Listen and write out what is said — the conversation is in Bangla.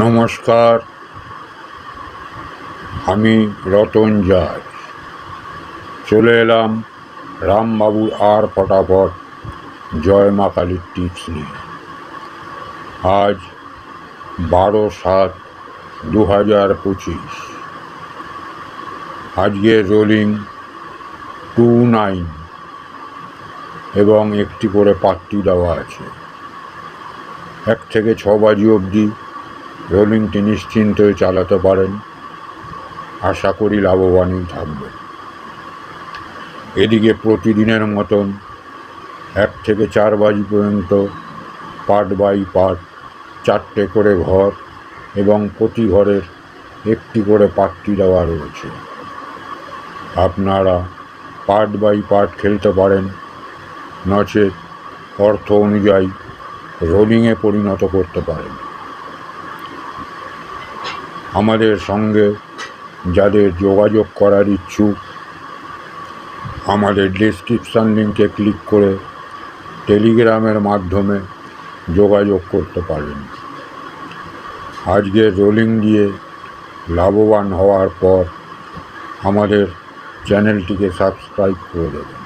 নমস্কার, আমি রতন জাজ চলে এলাম রামবাবুর আর ফটাফট জয় মা কালীর টিপস নিয়ে। আজ 12/7/2025। আজকে রোলিং 29 এবং একটি করে পাত্তি দেওয়া আছে। 1 থেকে 6 বাজি অবধি রোলিংটি নিশ্চিন্তে চালাতে পারেন। আশা করি লাভবানই থাকবে। এদিকে প্রতিদিনের মতন 1 থেকে 4 বাজি পর্যন্ত পার্ট বাই পার্ট 4টে করে ঘর এবং প্রতি ঘরের একটি করে পাত্তি দেওয়া রয়েছে। আপনারা পার্ট বাই পার্ট খেলতে পারেন, নচেত অর্থ অনুযায়ী রোলিংয়ে পরিণত করতে পারেন। আমাদের সঙ্গে যাদের যোগাযোগ করার ইচ্ছুক, আমাদের ডেসক্রিপশান লিঙ্কে ক্লিক করে টেলিগ্রামের মাধ্যমে যোগাযোগ করতে পারেন। আজকের রোলিং দিয়ে লাভবান হওয়ার পর আমাদের চ্যানেলটিকে সাবস্ক্রাইব করে দেবেন।